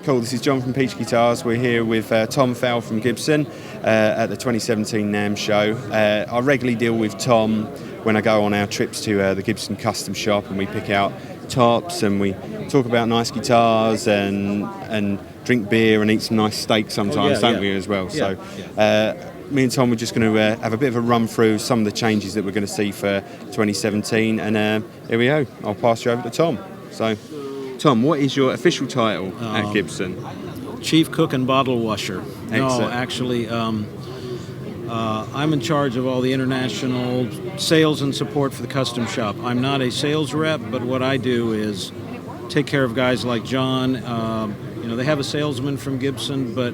Cool, this is John from Peach Guitars. We're here with Tom Fowle from Gibson at the 2017 Namm show. I regularly deal with Tom when I go on our trips to the Gibson Custom Shop, and we pick out tops and we talk about nice guitars and drink beer and eat some nice steak sometimes, don't we, as well? Yeah, so me and Tom are just going to have a bit of a run through some of the changes that we're going to see for 2017, and here we go. I'll pass you over to Tom. So, Tom, what is your official title at Gibson? Chief Cook and Bottle Washer. Excellent. No, actually, I'm in charge of all the international sales and support for the custom shop. I'm not a sales rep, but what I do is take care of guys like John. They have a salesman from Gibson, but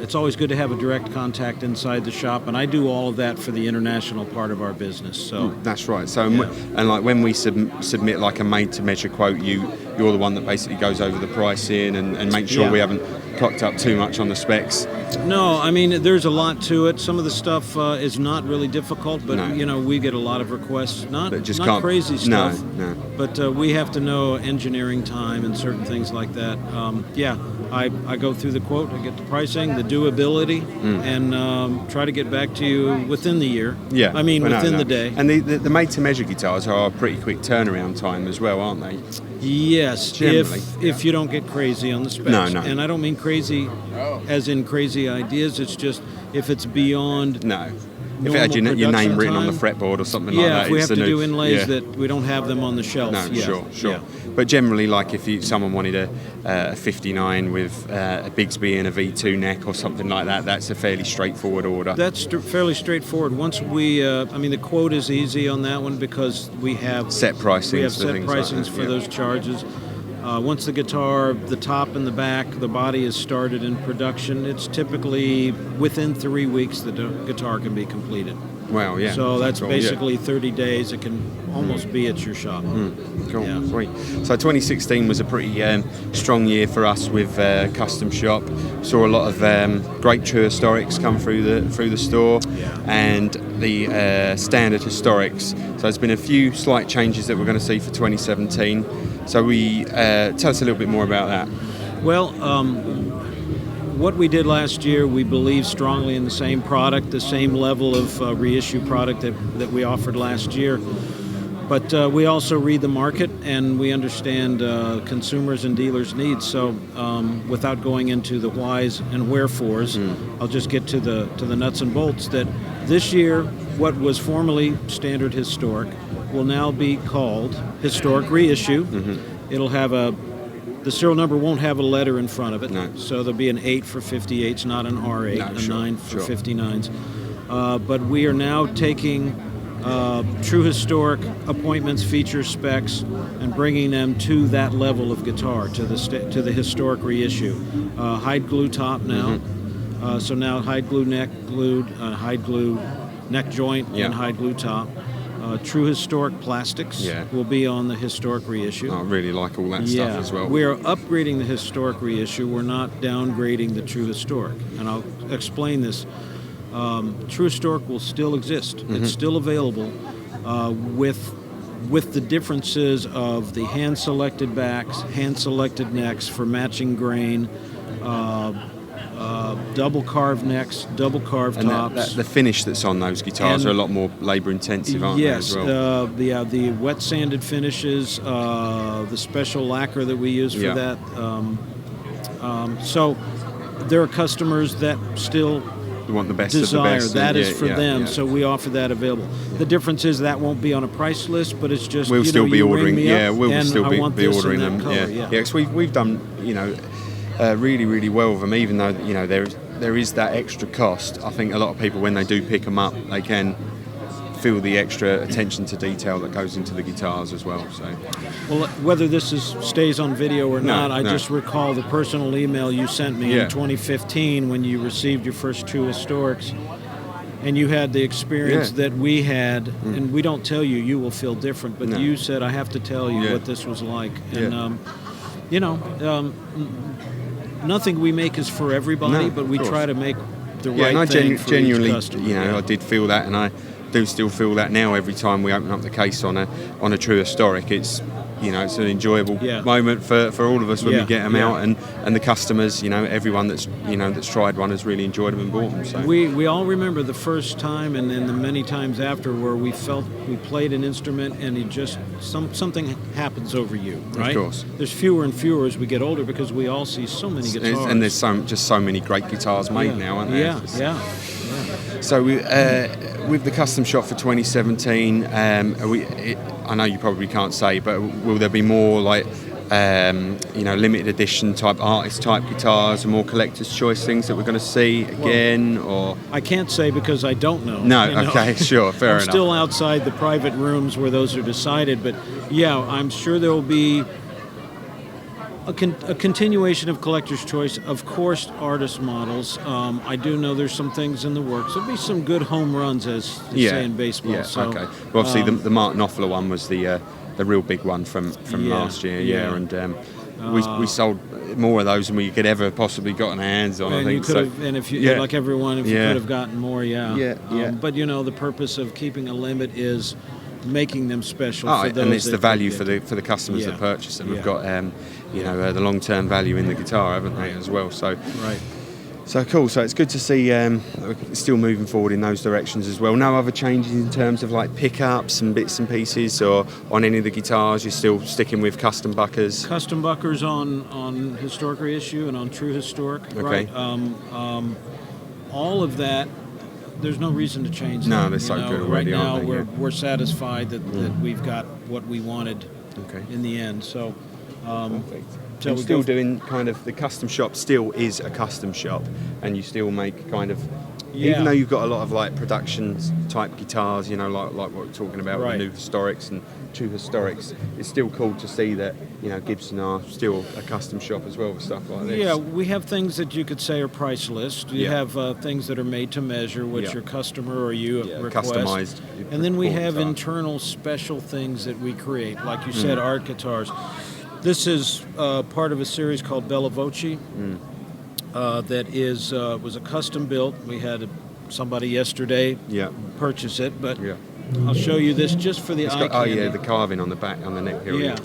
it's always good to have a direct contact inside the shop, and I do all of that for the international part of our business. So that's right. So and like when we submit like a made-to-measure quote, you're the one that basically goes over the pricing and makes sure we haven't cocked up too much on the specs. No, I mean there's a lot to it. Some of the stuff is not really difficult, but we get a lot of requests. Not crazy stuff. No. But we have to know engineering time and certain things like that. I go through the quote, I get the pricing, the doability, and try to get back to you within the year. Yeah, within the day. And the made-to-measure guitars are a pretty quick turnaround time as well, aren't they? Yes, generally. If you don't get crazy on the specs. No. And I don't mean crazy as in crazy ideas, it's just if it's beyond if it had your name written on the time, fretboard or something like that. Yeah, if we have to do inlays that we don't have them on the shelf. No, yeah. Sure. Yeah. But generally, like if someone wanted a 59 with a Bigsby and a V2 neck or something like that, that's a fairly straightforward order. That's fairly straightforward. Once we, the quote is easy on that one because we have set pricings. We have set pricings for those charges. Once the guitar, the top and the back, the body is started in production, it's typically within 3 weeks the guitar can be completed. Wow, yeah. So that's basically 30 days. It can almost be at your shop. Cool, yeah. Sweet. So 2016 was a pretty strong year for us with Custom Shop. Saw a lot of great true historics come through the store, and the standard historics. So there's been a few slight changes that we're going to see for 2017. So we tell us a little bit more about that. Well, what we did last year, we believe strongly in the same product, the same level of reissue product that we offered last year. But we also read the market and we understand consumers and dealers' needs. So without going into the whys and wherefores, I'll just get to the nuts and bolts that this year, what was formerly standard historic will now be called historic reissue. It'll have the serial number won't have a letter in front of it. No. So there'll be an 8 for 58s, not an R8, 9 for 59s. But we are now taking true historic appointments, features, specs, and bringing them to that level of guitar, to the historic reissue. Hide glue top now. So now hide glue neck glued, hide glue neck joint, and hide glue top. True historic plastics will be on the historic reissue. I really like all that stuff as well. We are upgrading the historic reissue. We're not downgrading the true historic. And I'll explain this. True historic will still exist. It's still available with the differences of the hand-selected backs, hand-selected necks for matching grain, double carved necks, double carved tops. The finish that's on those guitars are a lot more labour intensive, aren't they, as well? Yes, the wet sanded finishes, the special lacquer that we use for that. So there are customers that still want the best desire. Of the best. That is for them, so we offer that available. The difference is that won't be on a price list, but it's just we'll still be ordering. We'll still be ordering them. Color, because we've done really, really well with them, even though there is that extra cost. I think a lot of people, when they do pick them up, they can feel the extra attention to detail that goes into the guitars as well. So, well, whether this stays on video or not, I just recall the personal email you sent me in 2015 when you received your first two historics, and you had the experience that we had, and we don't tell you, you will feel different, but you said, I have to tell you what this was like. And, nothing we make is for everybody, but we try to make the right thing for genuinely, each customer. I did feel that, and do still feel that now every time we open up the case on a true historic. It's it's an enjoyable moment for all of us when we get them out, and the customers, everyone that's tried one has really enjoyed them and bought them. So we all remember the first time, and then the many times after, where we felt we played an instrument and it just something happens over you, right? Of course. There's fewer and fewer as we get older because we all see so many guitars, and there's just so many great guitars made now, aren't there? Yeah. So with the custom shop for 2017, I know you probably can't say, but will there be more like limited edition type artist type guitars and more collector's choice things that we're going to see again? Or I can't say because I don't know. No, okay, sure, fair enough. I'm still outside the private rooms where those are decided, but yeah, I'm sure there will be a continuation of collector's choice, of course, artist models. I do know there's some things in the works. There'll be some good home runs, as they say in baseball. Yeah, so, okay. Well, obviously, the Mark Knopfler one was the real big one from last year, and we sold more of those than we could ever possibly got in our hands on. And I think and if you like everyone, if you could have gotten more, But the purpose of keeping a limit is making them special for those. And it's the value for the customers that purchase them. We've got the long-term value in the guitar, haven't they, as well? So right. So cool. So it's good to see still moving forward in those directions as well. No other changes in terms of like pickups and bits and pieces, or on any of the guitars. You're still sticking with custom buckers. Custom buckers on historic reissue and on true historic. Okay. Right. All of that. There's no reason to change that. No, they're so good already, right now, aren't they? we're satisfied that we've got what we wanted in the end. So, perfect. So we're still doing kind of the custom shop. Still is a custom shop, and you still make kind of. Even though you've got a lot of like production type guitars, like what we're talking about with the new historics and true historics, it's still cool to see that Gibson are still a custom shop as well with stuff like this. Yeah, we have things that you could say are price list. You have things that are made to measure, which your customer or you request. Customized. And then we have internal special things that we create, like you said, art guitars. This is part of a series called Bella Voce. That was a custom built. We had somebody yesterday purchase it, but I'll show you this just for the eye candy. The carving on the back, on the neck here. Yeah.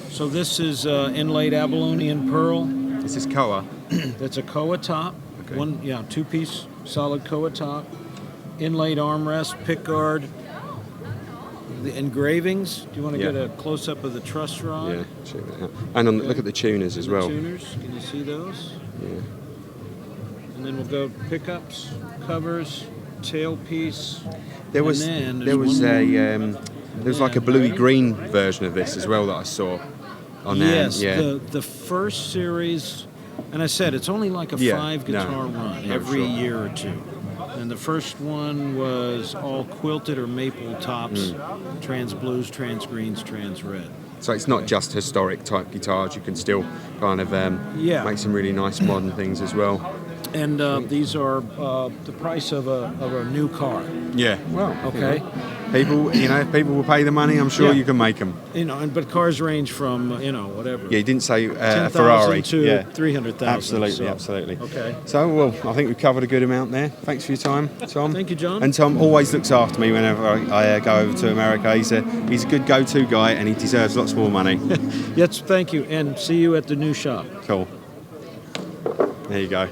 So this is inlaid Abalonian pearl. This is Koa. That's a Koa top. Okay. Two-piece solid Koa top. Inlaid armrest, pickguard. The engravings. Do you want to get a close-up of the truss rod? Yeah, check that out. And look at the tuners as well. Tuners. Can you see those? Yeah. And then we'll go pickups, covers, tailpiece. There was like a bluey green version of this as well that I saw on there. Yes, the first series, and I said it's only like a 5 guitar run every year or two. And the first one was all quilted or maple tops, trans blues, trans greens, trans red. So it's not just historic type guitars. You can still kind of make some really nice modern things as well. And these are the price of a new car. Yeah. Well. Okay. People, if people will pay the money, I'm sure you can make them. But cars range from whatever. Yeah, you didn't say a Ferrari to 300,000. Absolutely. Okay. So, well, I think we've covered a good amount there. Thanks for your time, Tom. Thank you, John. And Tom always looks after me whenever I go over to America. He's a good go-to guy, and he deserves lots more money. Yes, thank you, and see you at the new shop. Cool. There you go.